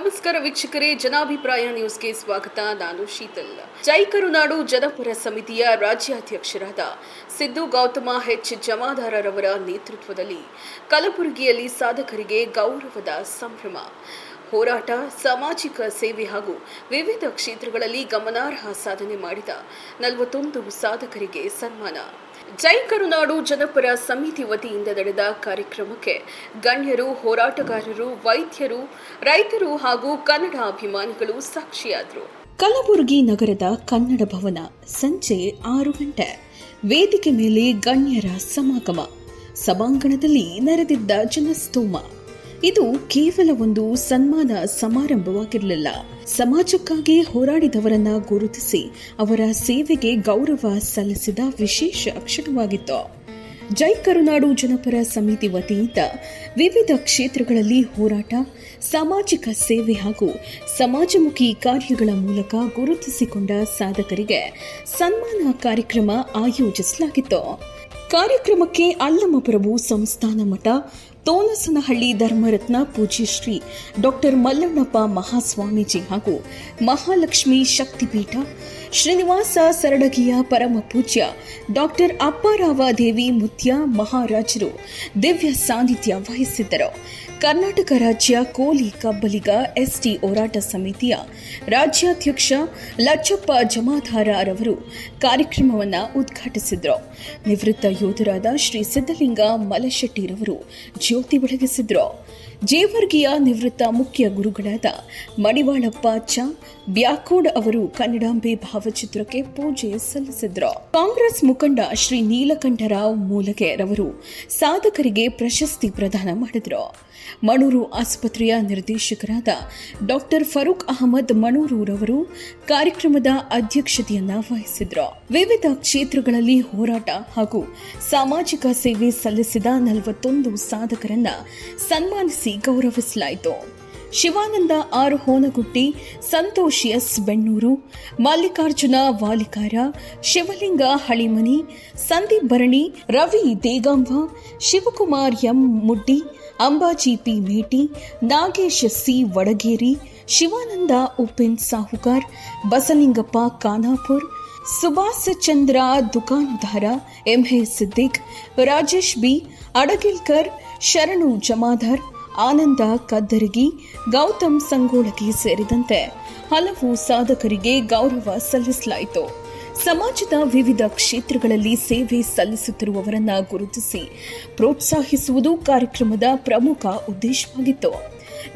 ನಮಸ್ಕಾರ ವೀಕ್ಷಕರೇ, ಜನಾಭಿಪ್ರಾಯ ನ್ಯೂಸ್ಗೆ ಸ್ವಾಗತ. ನಾನು ಶೀತಲ್. ಜೈ ಕರುನಾಡು ಜನಪರ ಸಮಿತಿಯ ರಾಜ್ಯಾಧ್ಯಕ್ಷರಾದ ಸಿದ್ದು ಗೌತಮ ಎಚ್ ಜಮಾದಾರರವರ ನೇತೃತ್ವದಲ್ಲಿ ಕಲಬುರಗಿಯಲ್ಲಿ ಸಾಧಕರಿಗೆ ಗೌರವದ ಸಂಭ್ರಮ. ಹೋರಾಟ, ಸಾಮಾಜಿಕ ಸೇವೆ ಹಾಗೂ ವಿವಿಧ ಕ್ಷೇತ್ರಗಳಲ್ಲಿ ಗಮನಾರ್ಹ ಸಾಧನೆ ಮಾಡಿದ 41 ಸಾಧಕರಿಗೆ ಸನ್ಮಾನ. ಜೈ ಕರುನಾಡು ಜನಪರ ಸಮಿತಿ ವತಿಯಿಂದ ನಡೆದ ಕಾರ್ಯಕ್ರಮಕ್ಕೆ ಗಣ್ಯರು, ಹೋರಾಟಗಾರರು, ವೈದ್ಯರು, ರೈತರು ಹಾಗೂ ಕನ್ನಡ ಅಭಿಮಾನಿಗಳು ಸಾಕ್ಷಿಯಾದರು. ಕಲಬುರಗಿ ನಗರದ ಕನ್ನಡ ಭವನ, ಸಂಜೆ 6 ಗಂಟೆ. ವೇದಿಕೆ ಮೇಲೆ ಗಣ್ಯರ ಸಮಾಗಮ. ಸಭಾಂಗಣದಲ್ಲಿ ನೆರೆದಿದ್ದ ಜನಸ್ತೋಮ. ಇದು ಕೇವಲ ಒಂದು ಸನ್ಮಾನ ಸಮಾರಂಭವಾಗಿರಲಿಲ್ಲ. ಸಮಾಜಕ್ಕಾಗಿ ಹೋರಾಡಿದವರನ್ನ ಗುರುತಿಸಿ ಅವರ ಸೇವೆಗೆ ಗೌರವ ಸಲ್ಲಿಸಿದ ವಿಶೇಷ ಕ್ಷಣವಾಗಿತ್ತು. ಜೈ ಕರುನಾಡು ಜನಪರ ಸಮಿತಿ ವತಿಯಿಂದ ವಿವಿಧ ಕ್ಷೇತ್ರಗಳಲ್ಲಿ ಹೋರಾಟ, ಸಾಮಾಜಿಕ ಸೇವೆ ಹಾಗೂ ಸಮಾಜಮುಖಿ ಕಾರ್ಯಗಳ ಮೂಲಕ ಗುರುತಿಸಿಕೊಂಡ ಸಾಧಕರಿಗೆ ಸನ್ಮಾನ ಕಾರ್ಯಕ್ರಮ ಆಯೋಜಿಸಲಾಗಿತ್ತು. ಕಾರ್ಯಕ್ರಮಕ್ಕೆ ಅಲ್ಲಮಪ್ರಭು ಸಂಸ್ಥಾನ ಮಠ, ತೋನಸನಹಳ್ಳಿ ಧರ್ಮರತ್ನ ಪೂಜ್ಯ ಶ್ರೀ ಡಾಕ್ಟರ್ ಮಲ್ಲಣ್ಣಪ್ಪ ಮಹಾಸ್ವಾಮೀಜಿ ಹಾಗೂ ಮಹಾಲಕ್ಷ್ಮಿ ಶಕ್ತಿಪೀಠ, ಶ್ರೀನಿವಾಸ ಸರಡಗಿಯ ಪರಮ ಪೂಜ್ಯ ಡಾಕ್ಟರ್ ಅಪ್ಪಾರಾವ ದೇವಿ ಮುತ್ಯ ಮಹಾರಾಜರು ದಿವ್ಯ ಸಾನ್ನಿಧ್ಯ ವಹಿಸಿದ್ದರು. ಕರ್ನಾಟಕ ರಾಜ್ಯ ಕೋಲಿ ಕಬ್ಬಲಿಗ ಎಸ್ಟಿ ಹೋರಾಟ ಸಮಿತಿಯ ರಾಜ್ಯಾಧ್ಯಕ್ಷ ಲಚ್ಚಪ್ಪ ಜಮಾದಾರ ರವರು ಕಾರ್ಯಕ್ರಮವನ್ನು ಉದ್ಘಾಟಿಸಿದರು. ನಿವೃತ್ತ ಯೋಧರಾದ ಶ್ರೀ ಸಿದ್ದಲಿಂಗ ಮಲಶೆಟ್ಟಿರವರು ಜ್ಯೋತಿ ಬೆಳಗಿಸಿದ್ರು. ಜೇವರ್ಗಿಯ ನಿವೃತ್ತ ಮುಖ್ಯ ಗುರುಗಳಾದ ಮಡಿವಾಳಪ್ಪ ಚ ಬ್ಯಾಕೋಡ್ ಅವರು ಕನ್ನಡಾಂಬೆ ಭಾವಚಿತ್ರಕ್ಕೆ ಪೂಜೆ ಸಲ್ಲಿಸಿದ್ರು. ಕಾಂಗ್ರೆಸ್ ಮುಖಂಡ ಶ್ರೀ ನೀಲಕಂಠರಾವ್ ಮೂಲಗೆ ರವರು ಸಾಧಕರಿಗೆ ಪ್ರಶಸ್ತಿ ಪ್ರದಾನ ಮಾಡಿದರು. ಮಣೂರು ಆಸ್ಪತ್ರೆಯ ನಿರ್ದೇಶಕರಾದ ಡಾಕ್ಟರ್ ಫರೂಕ್ ಅಹಮದ್ ಮಣೂರು ರವರು ಕಾರ್ಯಕ್ರಮದ ಅಧ್ಯಕ್ಷತೆಯನ್ನ ವಹಿಸಿದ್ರು. ವಿವಿಧ ಕ್ಷೇತ್ರಗಳಲ್ಲಿ ಹೋರಾಟ ಹಾಗೂ ಸಾಮಾಜಿಕ ಸೇವೆ ಸಲ್ಲಿಸಿದ 41 ಸಾಧಕರನ್ನ ಸನ್ಮಾನಿಸಿ ಗೌರವಿಸಲಾಯಿತು. ಶಿವಾನಂದ ಆರ್ ಹೋನಗುಟ್ಟಿ, ಸಂತೋಷ್ ಎಸ್ ಬೆಣ್ಣೂರು, ಮಲ್ಲಿಕಾರ್ಜುನ ವಾಲಿಕಾರ, ಶಿವಲಿಂಗ ಹಳಿಮನಿ, ಸಂದೀಪ್ ಭರಣಿ, ರವಿ ದೇಗಾಂವ, ಶಿವಕುಮಾರ್ ಎಂ ಮುಡ್ಡಿ, ಅಂಬಾಜಿ ಪಿ ಮೇಟಿ, ನಾಗೇಶ್ ಸಿ ವಡಗೇರಿ, ಶಿವಾನಂದ ಉಪಿನ್ ಸಾಹುಕಾರ್, ಬಸಲಿಂಗಪ್ಪ ಖಾನಾಪುರ್, ಸುಭಾಷ್ ಚಂದ್ರ ದುಕಾನ್ದಾರ, ಎಂಎ ಸಿದ್ದಿಕ್, ರಾಜೇಶ್ ಬಿ ಅಡಗಿಲ್ಕರ್, ಶರಣು ಜಮಾದಾರ್, ಆನಂದ ಕದ್ದರಗಿ, ಗೌತಮ್ ಸಂಗೋಳಗಿ ಸೇರಿದಂತೆ ಹಲವು ಸಾಧಕರಿಗೆ ಗೌರವ ಸಲ್ಲಿಸಲಾಯಿತು. ಸಮಾಜದ ವಿವಿಧ ಕ್ಷೇತ್ರಗಳಲ್ಲಿ ಸೇವೆ ಸಲ್ಲಿಸುತ್ತಿರುವವರನ್ನ ಗುರುತಿಸಿ ಪ್ರೋತ್ಸಾಹಿಸುವುದು ಕಾರ್ಯಕ್ರಮದ ಪ್ರಮುಖ ಉದ್ದೇಶವಾಗಿತ್ತು.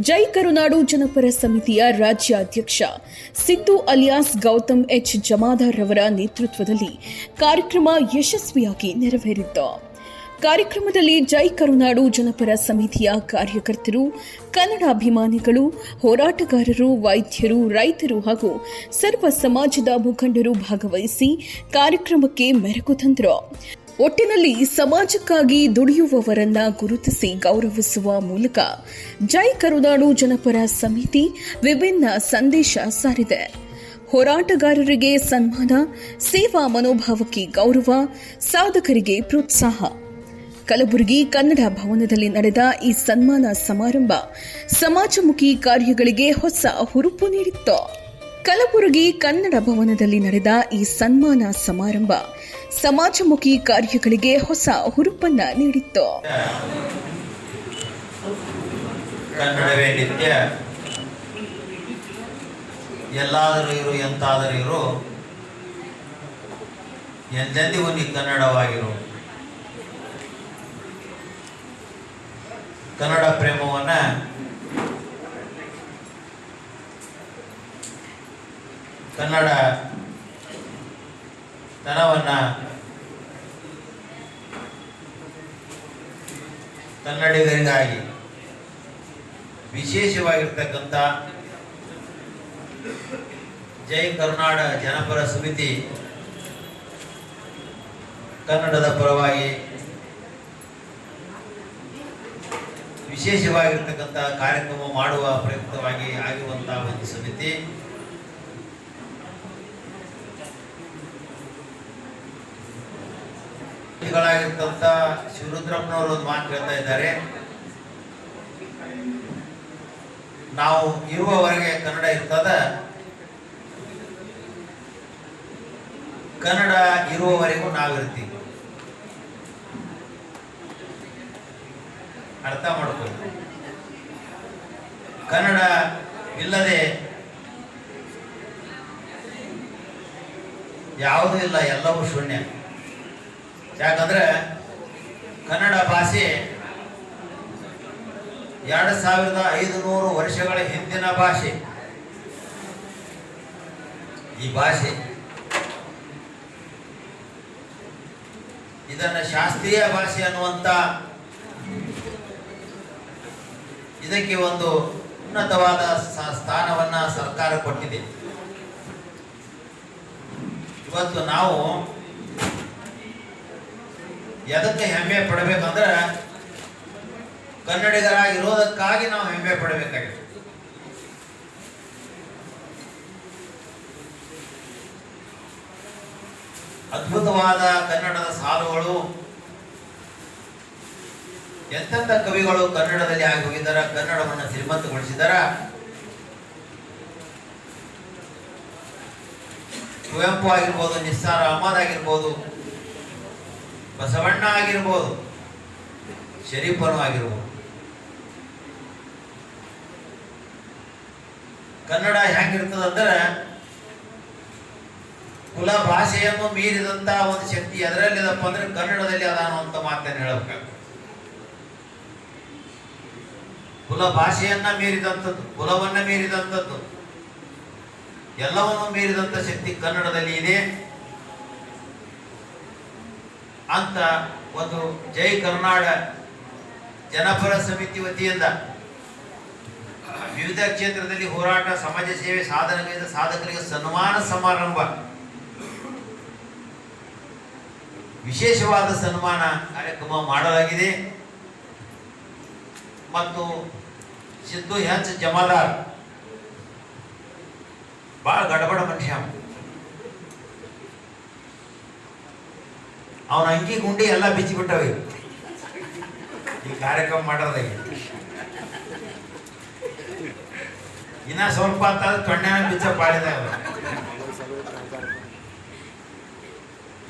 ಜೈ ಕರುನಾಡು ಜನಪರ ಸಮಿತಿಯ ರಾಜ್ಯಾಧ್ಯಕ್ಷ ಸಿದ್ದು ಅಲಿಯಾಸ್ ಗೌತಮ್ ಎಚ್ ಜಮಾದಾರ್ ರವರ ನೇತೃತ್ವದಲ್ಲಿ ಕಾರ್ಯಕ್ರಮ ಯಶಸ್ವಿಯಾಗಿ ನೆರವೇರಿತ್ತು. ಕಾರ್ಯಕ್ರಮದಲ್ಲಿ ಜೈ ಕರುನಾಡು ಜನಪರ ಸಮಿತಿಯ ಕಾರ್ಯಕರ್ತರು, ಕನ್ನಡ ಅಭಿಮಾನಿಗಳು, ಹೋರಾಟಗಾರರು, ವೈದ್ಯರು, ರೈತರು ಹಾಗೂ ಸರ್ವ ಸಮಾಜದ ಮುಖಂಡರು ಭಾಗವಹಿಸಿ ಕಾರ್ಯಕ್ರಮಕ್ಕೆ ಮೆರುಗು ತಂದರು. ಒಟ್ಟಿನಲ್ಲಿ ಸಮಾಜಕ್ಕಾಗಿ ದುಡಿಯುವವರನ್ನ ಗುರುತಿಸಿ ಗೌರವಿಸುವ ಮೂಲಕ ಜೈ ಕರುನಾಡು ಜನಪರ ಸಮಿತಿ ವಿಭಿನ್ನ ಸಂದೇಶ ಸಾರಿದೆ. ಹೋರಾಟಗಾರರಿಗೆ ಸನ್ಮಾನ, ಸೇವಾ ಮನೋಭಾವಕ್ಕೆ ಗೌರವ, ಸಾಧಕರಿಗೆ ಪ್ರೋತ್ಸಾಹ. ಕಲಬುರಗಿ ಕನ್ನಡ ಭವನದಲ್ಲಿ ನಡೆದ ಈ ಸನ್ಮಾನ ಸಮಾರಂಭ ಸಮಾಜಮುಖಿ ಕಾರ್ಯಗಳಿಗೆ ಹೊಸ ಹುರುಪು ನೀಡಿತ್ತು. ಕಲಬುರಗಿ ಕನ್ನಡ ಭವನದಲ್ಲಿ ನಡೆದ ಈ ಸನ್ಮಾನ ಸಮಾರಂಭ ಸಮಾಜಮುಖಿ ಕಾರ್ಯಗಳಿಗೆ ಹೊಸ ಹುರುಪನ್ನ ನೀಡಿತ್ತು. ಕನ್ನಡವೇ ನಿತ್ಯ, ಎಲ್ಲಾದರೂ ಇರು ಎಂತಾದರೂ ಇರು, ಎಂದೆಂದಿಗೂ ನೀ ಕನ್ನಡವಾಗಿರು. ಕನ್ನಡ ಪ್ರೇಮವನ್ನು ಕನ್ನಡ ತನವನ್ನು ಕನ್ನಡಿಗರಿಗಾಗಿ ವಿಶೇಷವಾಗಿರ್ತಕ್ಕಂಥ ಜೈ ಕರುನಾಡ ಜನಪರ ಸಮಿತಿ ಕನ್ನಡದ ಪರವಾಗಿ ವಿಶೇಷವಾಗಿರ್ತಕ್ಕಂಥ ಕಾರ್ಯಕ್ರಮ ಮಾಡುವ ಪ್ರಯುಕ್ತವಾಗಿ ಆಗಿರುವಂತಹ ಒಂದು ಸಮಿತಿ. ಶಿವರುದ್ರಪ್ಪನವರು ಒಂದು ಮಾತು ಹೇಳ್ತಾ ಇದ್ದಾರೆ, ನಾವು ಇರುವವರೆಗೆ ಕನ್ನಡ ಇರ್ತದ, ಕನ್ನಡ ಇರುವವರೆಗೂ ನಾವಿರ್ತೀವಿ. ಅರ್ಥ ಮಾಡ್ಕೊಳ್ಳಿ. ಕನ್ನಡ ಇಲ್ಲದೆ ಯಾವುದೂ ಇಲ್ಲ, ಎಲ್ಲವೂ ಶೂನ್ಯ. ಯಾಕಂದ್ರೆ ಕನ್ನಡ ಭಾಷೆ 2500 ವರ್ಷಗಳ ಹಿಂದಿನ ಭಾಷೆ. ಈ ಭಾಷೆ ಇದನ್ನು ಶಾಸ್ತ್ರೀಯ ಭಾಷೆ ಅನ್ನುವಂಥ ಇದಕ್ಕೆ ಒಂದು ಉನ್ನತವಾದ ಸ್ಥಾನವನ್ನ ಸರ್ಕಾರ ಕೊಟ್ಟಿದೆ. ಇವತ್ತು ನಾವು ಎದಕ್ಕೆ ಹೆಮ್ಮೆ ಪಡಬೇಕಂದ್ರೆ ಕನ್ನಡಿಗರಾಗಿರೋದಕ್ಕಾಗಿ ನಾವು ಹೆಮ್ಮೆ ಪಡಬೇಕಾಗಿದೆ. ಅದ್ಭುತವಾದ ಕನ್ನಡದ ಸಾಲುಗಳು, ಎಂತೆಂಥ ಕವಿಗಳು ಕನ್ನಡದಲ್ಲಿ ಆಗಿ ಹೋಗಿದ್ದಾರೆ, ಕನ್ನಡವನ್ನು ಶ್ರೀಮಂತಗೊಳಿಸಿದಾರ. ಕುವೆಂಪು ಆಗಿರ್ಬೋದು, ನಿಸ್ಸಾರ್ ಅಹಮದ್ ಆಗಿರ್ಬೋದು, ಬಸವಣ್ಣ ಆಗಿರ್ಬೋದು, ಶರೀಫನು ಆಗಿರ್ಬೋದು. ಕನ್ನಡ ಹೆಂಗಿರ್ತದಂದ್ರೆ ಕುಲ ಭಾಷೆಯನ್ನು ಮೀರಿದಂತ ಒಂದು ಶಕ್ತಿ ಅದರಲ್ಲಿ ಅದಪ್ಪ ಅಂದ್ರೆ ಕನ್ನಡದಲ್ಲಿ ಅದಾನು ಅಂತ ಮಾತನ್ನು ಹೇಳಬೇಕಾಗ್ತದೆ. ಕುಲ ಭಾಷೆಯನ್ನ ಮೀರಿದಂಥದ್ದು, ಕುಲವನ್ನ ಮೀರಿದಂಥದ್ದು, ಎಲ್ಲವನ್ನು ಮೀರಿದಂಥ ಶಕ್ತಿ ಕನ್ನಡದಲ್ಲಿ ಇದೆ ಅಂತ ಒಂದು ಜೈ ಕರ್ನಾಡ ಜನಪರ ಸಮಿತಿ ವತಿಯಿಂದ ವಿವಿಧ ಕ್ಷೇತ್ರದಲ್ಲಿ ಹೋರಾಟ, ಸಮಾಜ ಸೇವೆ, ಸಾಧನೆಗಳಿಂದ ಸಾಧಕರಿಗೆ ಸನ್ಮಾನ ಸಮಾರಂಭ, ವಿಶೇಷವಾದ ಸನ್ಮಾನ ಕಾರ್ಯಕ್ರಮ ಮಾಡಲಾಗಿದೆ. ಮತ್ತು ಸಿದ್ದು ಹೆಚ್ ಜಮಾದಾರ್ ಬಹಳ ಗಡಬಡ ಮನುಷ್ಯ, ಅವನ ಅಂಗಿ ಗುಂಡಿ ಎಲ್ಲ ಬಿಚ್ಚಿಬಿಟ್ಟವೆ ಈ ಕಾರ್ಯಕ್ರಮ ಮಾಡೋದಾಗ. ಇನ್ನ ಸ್ವಲ್ಪ ಅಂತ ತೊಣ್ಣೆ ಬಿಚ್ಚ ಪಾಡಿದ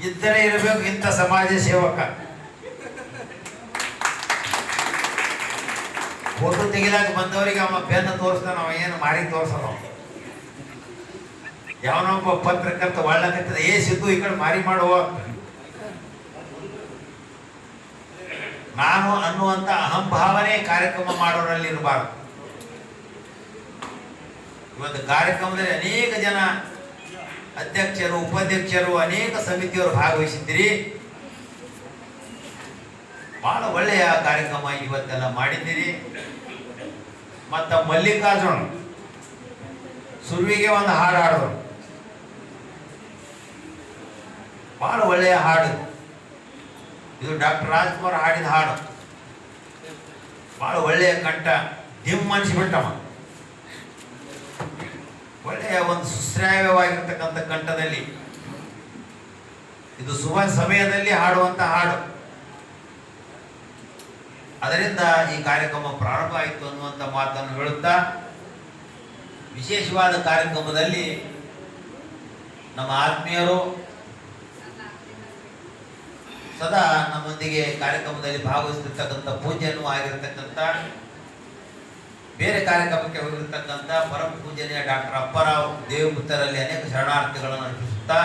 ಇದ್ದರೆ ಇರಬೇಕು ಇಂಥ ಸಮಾಜ ಸೇವಕ. ಫೋಟೋ ತೆಗಿಲಾಕ ಬಂದವರಿಗೆ ಅವ ಬೆನ್ನು ತೋರಿಸ್ತಾನ, ಅವ ಏನು ಮಾರಿ ತೋರ್ಸಲ್ಲ. ಯಾವನೊಬ್ಬ ಪತ್ರಕರ್ತ ಒಳ್ಳಕತ್ತದ, ಏ ಸಿದ್ದು ಈ ಕಡೆ ಮಾರಿ ಮಾಡುವ ನಾನು ಅನ್ನುವಂತ ಅಹಂಭಾವನೆ ಕಾರ್ಯಕ್ರಮ ಮಾಡೋರಲ್ಲಿ ಇರಬಾರ್ದು. ಇವತ್ತು ಕಾರ್ಯಕ್ರಮದಲ್ಲಿ ಅನೇಕ ಜನ ಅಧ್ಯಕ್ಷರು, ಉಪಾಧ್ಯಕ್ಷರು, ಅನೇಕ ಸಮಿತಿಯವರು ಭಾಗವಹಿಸಿದ್ದೀರಿ. ಬಹಳ ಒಳ್ಳೆಯ ಕಾರ್ಯಕ್ರಮ ಇವತ್ತೆಲ್ಲ ಮಾಡಿದ್ದೀರಿ. ಮತ್ತ ಮಲ್ಲಿಕಾರ್ಜುನ್ ಸುರುವಿಗೆ ಒಂದು ಹಾಡು ಹಾಡಿದ್ರು, ಬಹಳ ಒಳ್ಳೆಯ ಹಾಡು ಇದು. ಡಾಕ್ಟರ್ ರಾಜ್ಕುಮಾರ್ ಹಾಡಿದ ಹಾಡು, ಬಹಳ ಒಳ್ಳೆಯ ಕಂಠ, ದಿಮ್ ಅನಿಸ್ಬಿಟ್ಟಮ್ಮ. ಒಳ್ಳೆಯ ಒಂದು ಸುಶ್ರಾವ್ಯವಾಗಿರ್ತಕ್ಕಂಥ ಕಂಠದಲ್ಲಿ ಇದು ಶುಭ ಸಮಯದಲ್ಲಿ ಹಾಡುವಂತ ಹಾಡು. ಅದರಿಂದ ಈ ಕಾರ್ಯಕ್ರಮ ಪ್ರಾರಂಭ ಆಯಿತು ಅನ್ನುವಂಥ ಮಾತನ್ನು ಹೇಳುತ್ತಾ, ವಿಶೇಷವಾದ ಕಾರ್ಯಕ್ರಮದಲ್ಲಿ ನಮ್ಮ ಆತ್ಮೀಯರು ಸದಾ ನಮ್ಮೊಂದಿಗೆ ಕಾರ್ಯಕ್ರಮದಲ್ಲಿ ಭಾಗವಹಿಸುತ್ತಿರ್ತಕ್ಕಂಥ ಪೂಜ್ಯನೂ ಆಗಿರತಕ್ಕಂಥ, ಬೇರೆ ಕಾರ್ಯಕ್ರಮಕ್ಕೆ ಹೋಗಿರ್ತಕ್ಕಂಥ ಪರಮ ಪೂಜನೀಯ ಡಾಕ್ಟರ್ ಅಪ್ಪರಾವ್ ದೇವಪುತ್ತರಲ್ಲಿ ಅನೇಕ ಶರಣಾರ್ಥಿಗಳನ್ನು ಅರ್ಪಿಸುತ್ತಾ,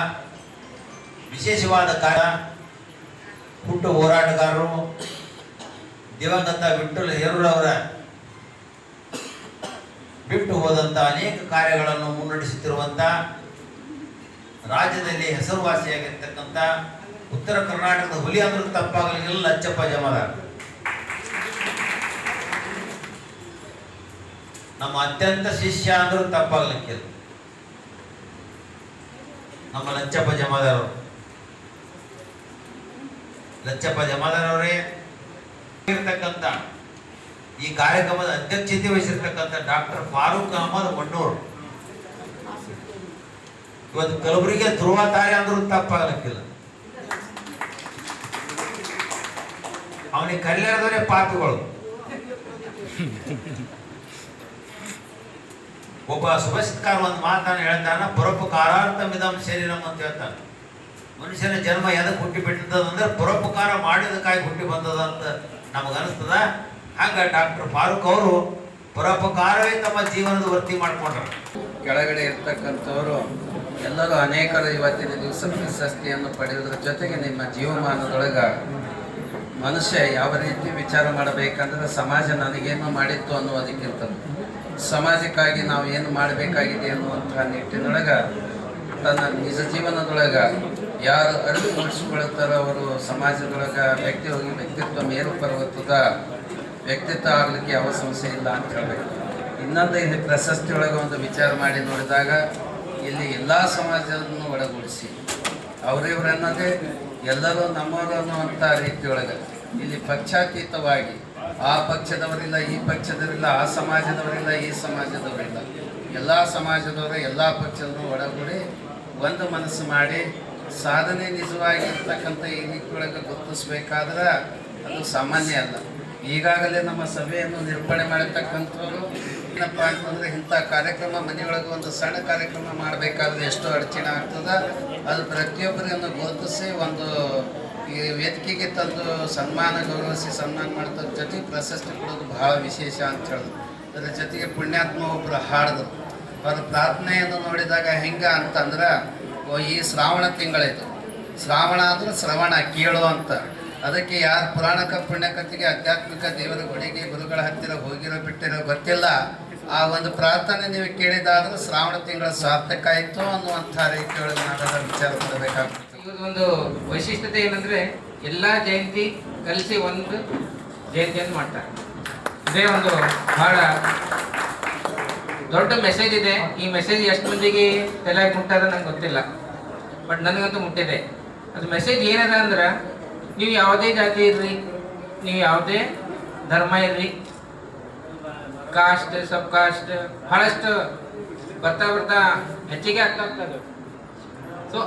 ವಿಶೇಷವಾದ ಹುಟ್ಟು ಹೋರಾಟಗಾರರು ದಿವಂಗತ ವಿಠ್ಠಲ ಹೇರೂರವರ ಬಿಟ್ಟು ಹೋದಂಥ ಅನೇಕ ಕಾರ್ಯಗಳನ್ನು ಮುನ್ನಡೆಸುತ್ತಿರುವಂಥ, ರಾಜ್ಯದಲ್ಲಿ ಹೆಸರುವಾಸಿಯಾಗಿರ್ತಕ್ಕಂಥ ಉತ್ತರ ಕರ್ನಾಟಕದ ಹುಲಿ ಅಂದ್ರೂ ತಪ್ಪಾಗಲಿಲ್ಲ ಲಚ್ಚಪ್ಪ ಜಮಾದಾರ್. ನಮ್ಮ ಅತ್ಯಂತ ಶಿಷ್ಯ ಅಂದ್ರೂ ತಪ್ಪಾಗಲಿಕ್ಕಿಲ್ಲ ನಮ್ಮ ಲಚ್ಚಪ್ಪ ಜಮಾದಾರ್. ಲಚ್ಚಪ್ಪ ಜಮಾದಾರ್ ಅವರೇ ಇರ್ತಕ್ಕಂಥ ಈ ಕಾರ್ಯಕ್ರಮದ ಅಧ್ಯಕ್ಷತೆ ವಹಿಸಿರ್ತಕ್ಕಂಥ ಡಾಕ್ಟರ್ ಫಾರೂಕ್ ಅಹಮದ್ ಮಣ್ಣೂರ್ ಇವತ್ತು ಕಲಬುರಗಿಗೆ ಧ್ರುವ ತಾರೆ ಅಂದ್ರೂ ತಪ್ಪಾಗಲಿಕ್ಕಿಲ್ಲ. ಅವನಿಗೆ ಕರಿಲಾರದವರೇ ಪಾಪಿಗಳು. ಒಬ್ಬ ಸುಭಾಷಿತಕಾರ ಒಂದು ಮಾತನ್ನು ಹೇಳ್ತಾನೆ, ಪರೋಪಕಾರಾರ್ಥಮಿದಂ ಶರೀರಂ ಅಂತ ಹೇಳ್ತಾನೆ. ಮನುಷ್ಯನ ಜನ್ಮ ಎದಕ್ಕೆ ಹುಟ್ಟಿ ಬಿಟ್ಟಿದ್ದದಂದ್ರೆ ಪರೋಪಕಾರ ಮಾಡಿದಕ್ಕಾಗಿ ಹುಟ್ಟಿ ಬಂದದಂತ ನಮಗನಿಸ್ತದ. ಹಾಗ ಡಾಕ್ಟರ್ ಫಾರೂಕ್ ಅವರು ಪರೋಪಕಾರವೇ ತಮ್ಮ ಜೀವನದ ವೃತ್ತಿ ಮಾಡ್ಕೊಂಡ್ರು. ಕೆಳಗಡೆ ಇರ್ತಕ್ಕಂಥವರು ಎಲ್ಲರೂ ಅನೇಕರು ಇವತ್ತಿನ ದಿವಸ ಪ್ರಶಸ್ತಿಯನ್ನು ಪಡೆಯುವುದರ ಜೊತೆಗೆ ನಿಮ್ಮ ಜೀವಮಾನದೊಳಗೆ ಮನುಷ್ಯ ಯಾವ ರೀತಿ ವಿಚಾರ ಮಾಡಬೇಕಂದ್ರೆ ಸಮಾಜ ನನಗೇನು ಮಾಡಿತ್ತು ಅನ್ನುವುದಕ್ಕಿಂತ ಸಮಾಜಕ್ಕಾಗಿ ನಾವು ಏನು ಮಾಡಬೇಕಾಗಿದೆ ಅನ್ನುವಂತಹ ನಿಟ್ಟಿನೊಳಗೆ ತನ್ನ ನಿಜ ಜೀವನದೊಳಗೆ ಯಾರು ಅರಿವು ಮೂಡಿಸಿಕೊಳ್ಳುತ್ತಾರೋ ಅವರು ಸಮಾಜದೊಳಗೆ ವ್ಯಕ್ತಿತ್ವ ಮೇರು ಪರ್ವತದ ವ್ಯಕ್ತಿತ್ವ ಆಗಲಿಕ್ಕೆ ಯಾವ ಸಮಸ್ಯೆ ಇಲ್ಲ ಅಂತ ಹೇಳಬೇಕು. ಇನ್ನೊಂದು ಇಲ್ಲಿ ಪ್ರಶಸ್ತಿಯೊಳಗೆ ಒಂದು ವಿಚಾರ ಮಾಡಿ ನೋಡಿದಾಗ ಇಲ್ಲಿ ಎಲ್ಲ ಸಮಾಜವನ್ನು ಒಳಗೂಡಿಸಿ ಅವರಿವರನ್ನದೇ ಎಲ್ಲರೂ ನಮ್ಮವರು ಅನ್ನುವಂಥ ರೀತಿಯೊಳಗೆ ಇಲ್ಲಿ ಪಕ್ಷಾತೀತವಾಗಿ ಆ ಪಕ್ಷದವರಿಲ್ಲ, ಈ ಪಕ್ಷದವರಿಲ್ಲ, ಆ ಸಮಾಜದವರಿಲ್ಲ, ಈ ಸಮಾಜದವರಿಲ್ಲ, ಎಲ್ಲ ಸಮಾಜದವರು ಎಲ್ಲ ಪಕ್ಷದವರು ಒಳಗೂಡಿ ಒಂದು ಮನಸ್ಸು ಮಾಡಿ ಸಾಧನೆ ನಿಜವಾಗಿ ಇರ್ತಕ್ಕಂಥ ಈ ರೀತಿಯೊಳಗೆ ಗುರುತಿಸ್ಬೇಕಾದ್ರೆ ಅದು ಸಾಮಾನ್ಯ ಅಲ್ಲ. ಈಗಾಗಲೇ ನಮ್ಮ ಸಭೆಯನ್ನು ನಿರೂಪಣೆ ಮಾಡಿರ್ತಕ್ಕಂಥವ್ರು ಏನಪ್ಪ ಅಂತಂದರೆ ಇಂಥ ಕಾರ್ಯಕ್ರಮ ಮನೆಯೊಳಗೆ ಒಂದು ಸಣ್ಣ ಕಾರ್ಯಕ್ರಮ ಮಾಡಬೇಕಾದ್ರೆ ಎಷ್ಟು ಅಡಚಣೆ ಆಗ್ತದೆ, ಅದು ಪ್ರತಿಯೊಬ್ಬರನ್ನು ಗುರುತಿಸಿ ಒಂದು ಈ ವೇದಿಕೆಗೆ ತಂದು ಗೌರವಿಸಿ ಸನ್ಮಾನ ಮಾಡೋದ್ರ ಜೊತೆಗೆ ಪ್ರಶಸ್ತಿ ಕೊಡೋದು ಬಹಳ ವಿಶೇಷ ಅಂತ ಹೇಳಿದ್ರು. ಅದರ ಜೊತೆಗೆ ಪುಣ್ಯಾತ್ಮ ಒಬ್ಬರು ಹಾಡಿದ್ರು. ಅವರ ಪ್ರಾರ್ಥನೆಯನ್ನು ನೋಡಿದಾಗ ಹೆಂಗೆ ಅಂತಂದ್ರೆ ಈ ಶ್ರಾವಣ ತಿಂಗಳಿದು, ಶ್ರಾವಣ ಅಂದ್ರೆ ಶ್ರವಣ ಕೇಳು ಅಂತ. ಅದಕ್ಕೆ ಯಾರು ಪುರಾಣಕ ಪುಣ್ಯಕಥೆಗೆ ಆಧ್ಯಾತ್ಮಿಕ ದೇವರ ಗುಡಿಗೆ ಗುರುಗಳ ಹತ್ತಿರ ಹೋಗಿರೋ ಬಿಟ್ಟಿರೋ ಗೊತ್ತಿಲ್ಲ, ಆ ಒಂದು ಪ್ರಾರ್ಥನೆ ನೀವು ಕೇಳಿದಾದ್ರೂ ಶ್ರಾವಣ ತಿಂಗಳ ಸಾರ್ಥಕ ಆಯಿತು ಅನ್ನುವಂಥ ರೀತಿಯೊಳಗೆ ನಾವೆಲ್ಲ ವಿಚಾರ ಮಾಡಬೇಕಾಗ್ತದೆ. ಒಂದು ವೈಶಿಷ್ಟ್ಯತೆ ಏನಂದ್ರೆ ಎಲ್ಲ ಜಯಂತಿ ಕಲಿಸಿ ಒಂದು ಜಯಂತಿಯನ್ನು ಮಾಡ್ತಾರೆ. ಇದೇ ಒಂದು ಬಹಳ ದೊಡ್ಡ ಮೆಸೇಜ್ ಇದೆ. ಈ ಮೆಸೇಜ್ ಎಷ್ಟು ಮಂದಿಗೆ ತಲೆಯಾಗಿ ಮುಟ್ಟದ ನಂಗೆ ಗೊತ್ತಿಲ್ಲ, ಬಟ್ ನನಗಂತೂ ಮುಟ್ಟಿದೆ. ಅದು ಮೆಸೇಜ್ ಏನದ ಅಂದ್ರೆ, ನೀವು ಯಾವುದೇ ಜಾತಿ ಇರ್ರಿ, ನೀವು ಯಾವುದೇ ಧರ್ಮ ಇರ್ರಿ, ಕಾಸ್ಟ್ ಸಬ್ ಕಾಸ್ಟ್ ಬಹಳಷ್ಟು ಬರ್ತಾ ಬರ್ತಾ ಹೆಚ್ಚಿಗೆ ಆಗ್ತಾ ಇರ್ತದೆ. ಸೊ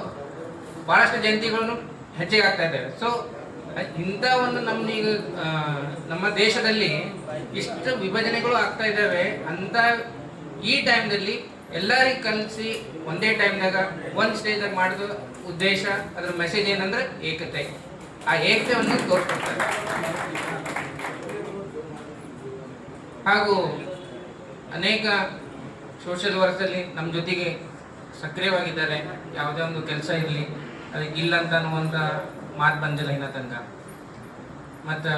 ಭಾಳಷ್ಟು ಜಯಂತಿಗಳನ್ನು ಹೆಚ್ಚಿಗೆ ಆಗ್ತಾ ಇದ್ದಾವೆ. ಸೊ ಇಂಥ ಒಂದು ನಮ್ಮೀಗ ನಮ್ಮ ದೇಶದಲ್ಲಿ ಇಷ್ಟು ವಿಭಜನೆಗಳು ಆಗ್ತಾ ಇದ್ದಾವೆ ಅಂತ ಈ ಟೈಮ್ದಲ್ಲಿ ಎಲ್ಲರಿಗೂ ಕಲಿಸಿ ಒಂದೇ ಟೈಮ್ನಾಗ ಒಂದು ಸ್ಟೇಜಾಗ ಮಾಡೋದು ಉದ್ದೇಶ. ಅದರ ಮೆಸೇಜ್ ಏನಂದ್ರೆ ಏಕತೆ. ಆ ಏಕತೆಯನ್ನು ತೋರಿಸ್ಕೊಡ್ತಾರೆ. ಹಾಗೂ ಅನೇಕ ಸೋಷಿಯಲ್ ವರ್ಕ್ಸಲ್ಲಿ ನಮ್ಮ ಜೊತೆಗೆ ಸಕ್ರಿಯವಾಗಿದ್ದಾರೆ. ಯಾವುದೇ ಒಂದು ಕೆಲಸ ಇರಲಿ ಅದಕ್ಕೆ ಇಲ್ಲ ಅಂತ ಅನ್ನುವಂಥ ಮಾತು ಬಂದಿಲ್ಲ ಇನ್ನ ತನಕ. ಮತ್ತು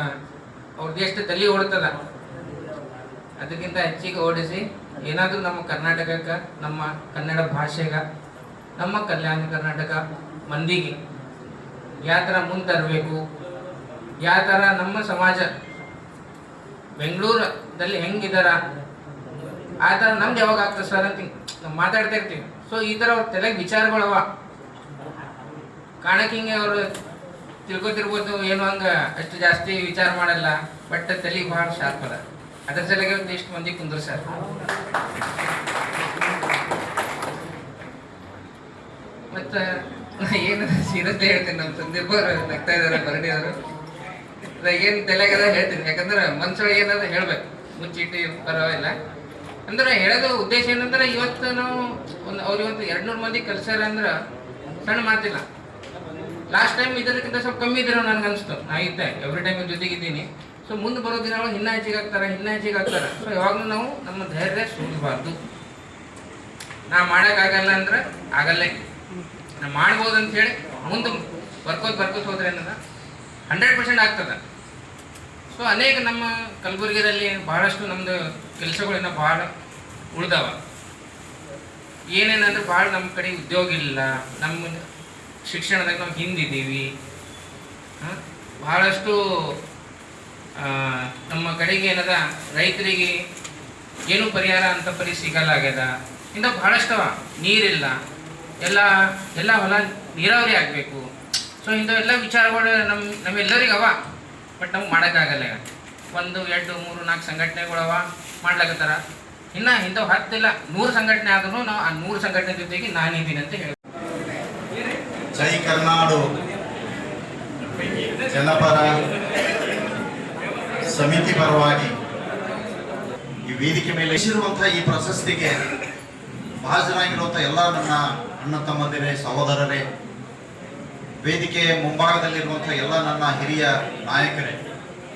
ಅವ್ರದ್ದು ಎಷ್ಟು ತಲೆ ಓಡ್ತದ ಅದಕ್ಕಿಂತ ಹೆಚ್ಚಿಗೆ ಓಡಿಸಿ ಏನಾದರೂ ನಮ್ಮ ಕರ್ನಾಟಕಕ್ಕೆ, ನಮ್ಮ ಕನ್ನಡ ಭಾಷೆಗೆ, ನಮ್ಮ ಕಲ್ಯಾಣ ಕರ್ನಾಟಕ ಮಂದಿಗೆ ಯಾವ ಥರ ಮುಂದೆ ತರಬೇಕು, ಯಾವ ಥರ ನಮ್ಮ ಸಮಾಜ ಬೆಂಗಳೂರಲ್ಲಿ ಹೆಂಗಿದಾರ ಆ ಥರ ನಮ್ದು ಯಾವಾಗ ಆಗ್ತದೆ ಸರ್ ಅಂತ ನಾವು ಮಾತಾಡ್ತಾ ಇರ್ತೀವಿ. ಸೊ ಈ ಥರ ಅವ್ರ ತಲೆಗೆ ವಿಚಾರಗಳವ ಕಾಣಕ್ಕೆ ಹಿಂಗೆ ಅವರು ತಿಳ್ಕೊತಿರ್ಬೋದು, ಏನು ಹಂಗೆ ಅಷ್ಟು ಜಾಸ್ತಿ ವಿಚಾರ ಮಾಡಲ್ಲ, ಬಟ್ ತಲೆ ಭಾಳ ಶಾರ್ಪ್ ಅದ. ಅದ್ರ ಸಲಗೆ ಒಂದು ಇಷ್ಟು ಮಂದಿ ಕುಂದ್ರು ಸರ್. ಮತ್ತು ಏನು ಸೀರಿಯಸ್ಲಿ ಹೇಳ್ತೀನಿ, ನಮ್ಮ ತಂದಿರ್ಬೋರು ನಗ್ತಾ ಇದ್ದಾರೆ ಬರಡಿಯವರು. ಏನು ತಲೆಗದ ಹೇಳ್ತೀನಿ, ಯಾಕಂದ್ರೆ ಮನ್ಸೊಳಗೆ ಏನಾದ್ರು ಹೇಳ್ಬೇಕು, ಮುಚ್ಚಿಟ್ಟು ಪರವಾಗಿಲ್ಲ. ಅಂದ್ರೆ ಹೇಳೋದು ಉದ್ದೇಶ ಏನಂದ್ರೆ, ಇವತ್ತು ನಾವು ಅವ್ರು ಇವತ್ತು 200 ಮಂದಿ ಕಲ್ಸ್ಯಾರ ಅಂದ್ರೆ ಸಣ್ಣ ಮಾತಿಲ್ಲ. ಲಾಸ್ಟ್ ಟೈಮ್ ಇದಕ್ಕಿಂತ ಸ್ವಲ್ಪ ಕಮ್ಮಿ ಇದ್ರು ನನ್ಗೆ ಅನಿಸ್ತು. ನಾ ಇದ್ದೆ ಎವ್ರಿ ಟೈಮ್ ಜೊತೆಗಿದ್ದೀನಿ. ಸೊ ಮುಂದೆ ಬರೋ ದಿನಗಳು ಇನ್ನೂ ಹೆಚ್ಚಿಗೆ ಆಗ್ತಾರೆ. ಸೊ ಯಾವಾಗಲೂ ನಾವು ನಮ್ಮ ಧೈರ್ಯ ಸೋಲಬಾರ್ದು. ನಾ ಮಾಡೋಕ್ಕಾಗಲ್ಲ ಅಂದ್ರೆ ಆಗಲ್ಲೇ, ನಾ ಮಾಡ್ಬೋದು ಅಂಥೇಳಿ ಮುಂದೆ ಬರ್ಕೋತ ಹೋದ್ರೆ ಏನದ 100% ಆಗ್ತದೆ. ಸೊ ಅನೇಕ ನಮ್ಮ ಕಲಬುರಗಿಯಲ್ಲಿ ಭಾಳಷ್ಟು ನಮ್ಮದು ಕೆಲಸಗಳಿನ್ನ ಭಾಳ ಉಳ್ದಾವ. ಏನೇನಂದ್ರೆ ಭಾಳ ನಮ್ಮ ಕಡೆ ಉದ್ಯೋಗ ಇಲ್ಲ, ನಮ್ಮ ಶಿಕ್ಷಣದಾಗ ನಾವು ಹಿಂದಿದ್ದೀವಿ. ಭಾಳಷ್ಟು ನಮ್ಮ ಕಡೆಗೆ ಏನದ ರೈತರಿಗೆ ಏನೂ ಪರಿಹಾರ ಅಂತ ಸಿಗಲಾಗ್ಯದ. ಇಂಥ ಭಾಳಷ್ಟವ ನೀರಿಲ್ಲ, ಎಲ್ಲ ಹೊಲ ನೀರಾವರಿ ಆಗಬೇಕು. ಸೊ ಇಂಥವೆಲ್ಲ ವಿಚಾರಗಳು ನಮ್ಮೆಲ್ಲರಿಗೆ ಅವ, ಬಟ್ ನಮ್ಗೆ ಮಾಡೋಕ್ಕಾಗಲ್ಲ. 1 2 3 4 ಸಂಘಟನೆಗಳವ ಮಾಡ್ಲಾಕತ್ತಾರ. ಇನ್ನು ಇಂಥವು 10 ಇಲ್ಲ 100 ಸಂಘಟನೆ ಆದ್ರೂ ನಾವು ಆ 100 ಸಂಘಟನೆ ಜೊತೆಗೆ ನಾನಿದ್ದೀನಿ ಅಂತ ಹೇಳಿ. ಜೈ ಕರ್ನಾಡು ಜನಪರ ಸಮಿತಿ ಪರವಾಗಿ ಈ ವೇದಿಕೆ ಮೇಲೆ ಇರುವಂತಹ ಈ ಪ್ರಶಸ್ತಿಗೆ ಭಾಜನರಾಗಿರುವಂಥ ಎಲ್ಲ ನನ್ನ ಅಣ್ಣ ತಮ್ಮಂದಿರೇ, ಸಹೋದರರೇ, ವೇದಿಕೆ ಮುಂಭಾಗದಲ್ಲಿರುವಂಥ ಎಲ್ಲ ನನ್ನ ಹಿರಿಯ ನಾಯಕರೇ,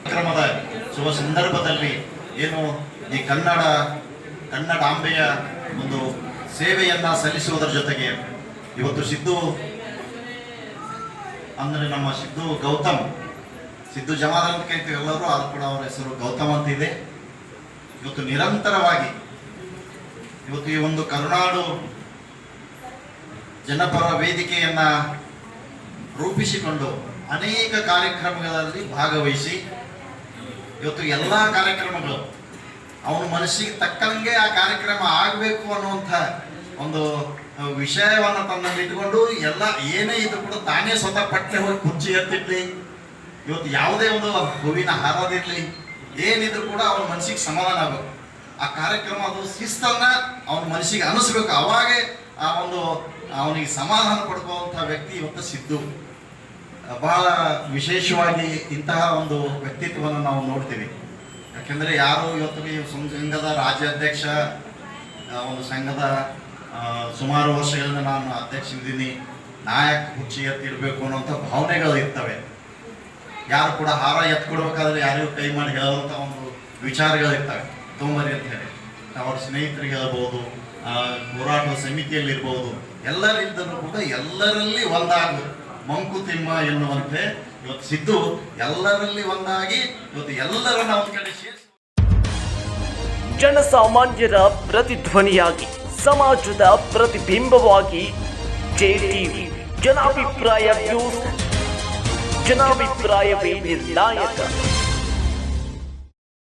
ಕಾರ್ಯಕ್ರಮದ ಶುಭ ಸಂದರ್ಭದಲ್ಲಿ ಏನು ಈ ಕನ್ನಡಾಂಬೆಯ ಒಂದು ಸೇವೆಯನ್ನ ಸಲ್ಲಿಸುವುದರ ಜೊತೆಗೆ ಇವತ್ತು ಸಿದ್ದು ಅಂದರೆ ನಮ್ಮ ಸಿದ್ದು ಗೌತಮ್, ಸಿದ್ದು ಜಮಾದಾರ್ ಅಂತ ಕರಿತೀವಿ ಎಲ್ಲರೂ, ಅದು ಕೂಡ ಅವರ ಹೆಸರು ಗೌತಮ್ ಅಂತ ಇದೆ. ಇವತ್ತು ನಿರಂತರವಾಗಿ ಇವತ್ತು ಈ ಒಂದು ಕರುನಾಡು ಜನಪರ ವೇದಿಕೆಯನ್ನ ರೂಪಿಸಿಕೊಂಡು ಅನೇಕ ಕಾರ್ಯಕ್ರಮಗಳಲ್ಲಿ ಭಾಗವಹಿಸಿ ಇವತ್ತು ಎಲ್ಲ ಕಾರ್ಯಕ್ರಮಗಳು ಅವನ ಮನಸ್ಸಿಗೆ ತಕ್ಕಂಗೆ ಆ ಕಾರ್ಯಕ್ರಮ ಆಗಬೇಕು ಅನ್ನುವಂಥ ಒಂದು ವಿಷಯವನ್ನು ತನ್ನಲ್ಲಿ ಇಟ್ಕೊಂಡು ಎಲ್ಲ ಏನೇ ಇದ್ರು ಕೂಡ ತಾನೇ ಸ್ವತಃ ಪಟ್ಟೆ ಹೋಗಿ ಕುರ್ಚಿ ಎತ್ತಿಡ್ಲಿ, ಇವತ್ತು ಯಾವುದೇ ಒಂದು ಹೂವಿನ ಹಾರದಿರಲಿ, ಏನಿದ್ರು ಕೂಡ ಅವನ ಮನಸ್ಸಿಗೆ ಸಮಾಧಾನ ಆಗಬೇಕು. ಆ ಕಾರ್ಯಕ್ರಮ ಅದು ಶಿಸ್ತನ್ನ ಅವನ ಮನಸ್ಸಿಗೆ ಅನಿಸ್ಬೇಕು. ಅವಾಗೇ ಆ ಒಂದು ಅವನಿಗೆ ಸಮಾಧಾನ ಪಡ್ಕೋವಂಥ ವ್ಯಕ್ತಿ ಇವತ್ತು ಸಿದ್ದು. ಬಹಳ ವಿಶೇಷವಾಗಿ ಇಂತಹ ಒಂದು ವ್ಯಕ್ತಿತ್ವವನ್ನು ನಾವು ನೋಡ್ತೀವಿ. ಯಾಕೆಂದರೆ ಯಾರು ಇವತ್ತು ಈ ಸಂಘದ ರಾಜ್ಯಾಧ್ಯಕ್ಷ, ಒಂದು ಸಂಘದ ಸುಮಾರು ವರ್ಷಗಳಿಂದ ನಾನು ಅಧ್ಯಕ್ಷನಿದ್ದೀನಿ, ನಾಯಕ ಕುರ್ಚಿ ಎತ್ತಿಡಬೇಕು ಅನ್ನೋಂಥ ಭಾವನೆಗಳು ಇರ್ತವೆ. ಯಾರು ಕೂಡ ಹಾರ ಎತ್ಕೊಡ್ಬೇಕಾದ್ರೆ ಯಾರಿಗೂ ಕೈ ಮಾಡಿ ಹೇಳುವಂಥ ಒಂದು ವಿಚಾರಗಳಿರ್ತವೆ, ತೊಂಬರಿ ಅಂತ ಹೇಳಿ. ಅವರ ಸ್ನೇಹಿತರಿಗೆ ಹೇಳ್ಬೋದು, ಹೋರಾಟ ಸಮಿತಿಯಲ್ಲಿರ್ಬೋದು, ಎಲ್ಲರಿಂದಲೂ ಕೂಡ ಎಲ್ಲರಲ್ಲಿ ಒಂದಾಗು ಮಂಕುತಿಮ್ಮ ಎನ್ನುವಂತೆ ಇವತ್ತು ಸಿದ್ದು ಎಲ್ಲರಲ್ಲಿ ಒಂದಾಗಿ ಇವತ್ತು ಎಲ್ಲರನ್ನ ಒಂದು ಕಡೆ ಸೇರಿಸಿ ಜನಸಾಮಾನ್ಯರ ಪ್ರತಿಧ್ವನಿಯಾಗಿ ಸಮಾಜದ ಪ್ರತಿಬಿಂಬವಾಗಿ ಜೆಟಿವಿ ಜನಾಭಿಪ್ರಾಯ ನ್ಯೂಸ್, ಜನಾಭಿಪ್ರಾಯವೇ ನಿರ್ಣಾಯಕ.